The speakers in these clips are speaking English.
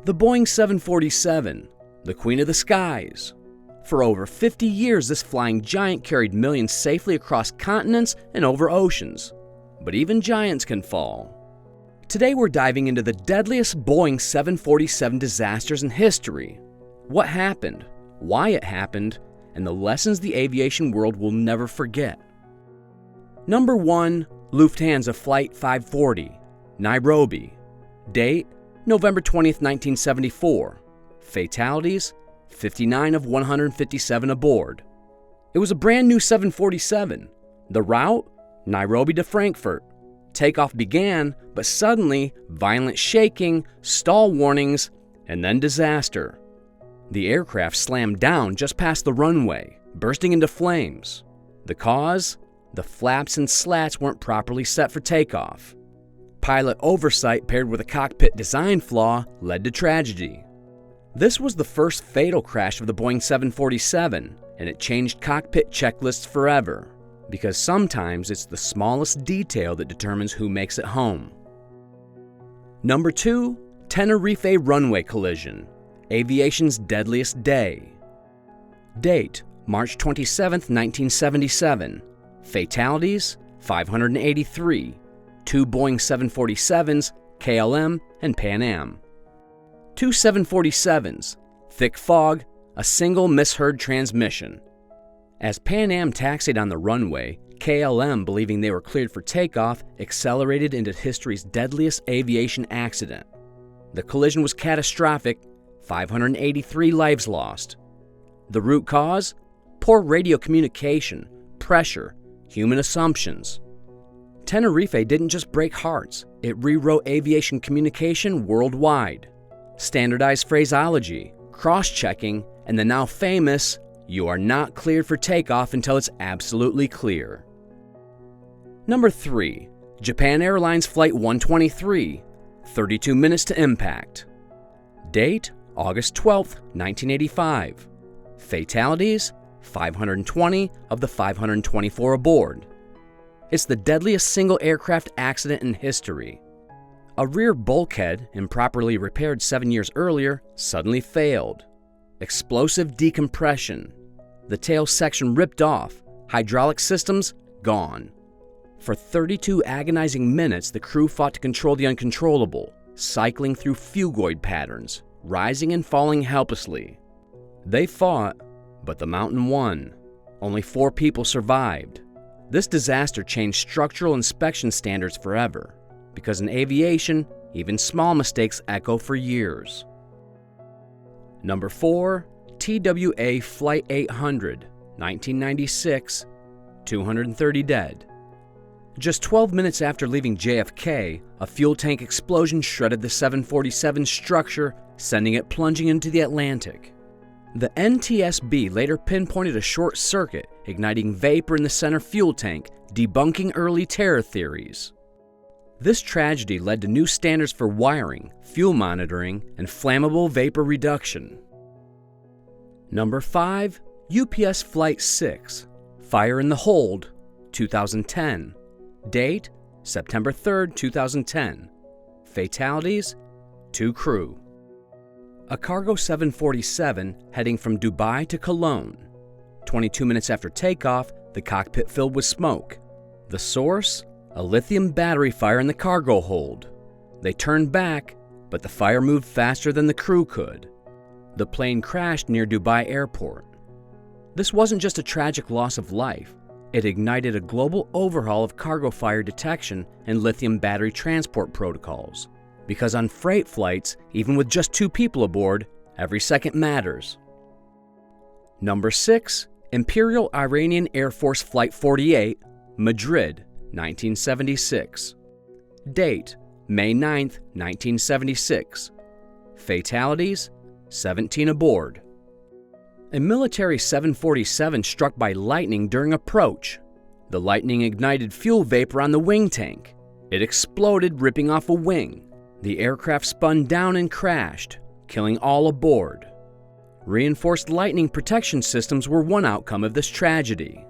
The Boeing 747, the queen of the skies. For over 50 years, this flying giant carried millions safely across continents and over oceans. But even giants can fall. Today we're diving into the deadliest Boeing 747 disasters in history. What happened, why it happened, and the lessons the aviation world will never forget. Number 1. Lufthansa Flight 540, Nairobi. Date: November 20th, 1974. Fatalities: 59 of 157 aboard. It was a brand new 747. The route: Nairobi to Frankfurt. Takeoff began, but suddenly, violent shaking, stall warnings, and then disaster. The aircraft slammed down just past the runway, bursting into flames. The cause? The flaps and slats weren't properly set for takeoff. Pilot oversight paired with a cockpit design flaw led to tragedy. This was the first fatal crash of the Boeing 747, and it changed cockpit checklists forever, because sometimes it's the smallest detail that determines who makes it home. Number 2. Tenerife runway collision, aviation's deadliest day. Date: March 27, 1977. Fatalities: 583. 2 Boeing 747s, KLM and Pan Am. 2 747s, thick fog, a single misheard transmission. As Pan Am taxied on the runway, KLM, believing they were cleared for takeoff, accelerated into history's deadliest aviation accident. The collision was catastrophic, 583 lives lost. The root cause? Poor radio communication, pressure, human assumptions. Tenerife didn't just break hearts, it rewrote aviation communication worldwide. Standardized phraseology, cross-checking, and the now famous, "You are not cleared for takeoff until it's absolutely clear." Number 3. Japan Airlines Flight 123, 32 minutes to impact. Date: August 12, 1985. Fatalities: 520 of the 524 aboard. It's the deadliest single aircraft accident in history. A rear bulkhead, improperly repaired 7 years earlier, suddenly failed. Explosive decompression. The tail section ripped off, hydraulic systems gone. For 32 agonizing minutes, the crew fought to control the uncontrollable, cycling through fugoid patterns, rising and falling helplessly. They fought, but the mountain won. Only 4 people survived. This disaster changed structural inspection standards forever, because in aviation, even small mistakes echo for years. Number 4. TWA Flight 800, 1996, 230 dead. Just 12 minutes after leaving JFK, a fuel tank explosion shredded the 747's structure, sending it plunging into the Atlantic. The NTSB later pinpointed a short circuit, igniting vapor in the center fuel tank, debunking early terror theories. This tragedy led to new standards for wiring, fuel monitoring, and flammable vapor reduction. Number 5. UPS Flight 6, Fire in the Hold, 2010. Date: September 3, 2010. Fatalities: 2 crew. A cargo 747 heading from Dubai to Cologne. 22 minutes after takeoff, the cockpit filled with smoke. The source? A lithium battery fire in the cargo hold. They turned back, but the fire moved faster than the crew could. The plane crashed near Dubai Airport. This wasn't just a tragic loss of life. It ignited a global overhaul of cargo fire detection and lithium battery transport protocols. Because on freight flights, even with just 2 people aboard, every second matters. Number 6. Imperial Iranian Air Force Flight 48, Madrid, 1976. Date: May 9, 1976. Fatalities: 17 aboard. A military 747 struck by lightning during approach. The lightning ignited fuel vapor on the wing tank. It exploded, ripping off a wing. The aircraft spun down and crashed, killing all aboard. Reinforced lightning protection systems were one outcome of this tragedy.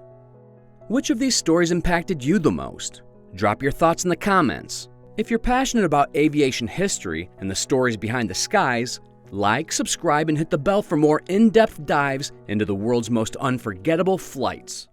Which of these stories impacted you the most? Drop your thoughts in the comments. If you're passionate about aviation history and the stories behind the skies, like, subscribe, and hit the bell for more in-depth dives into the world's most unforgettable flights.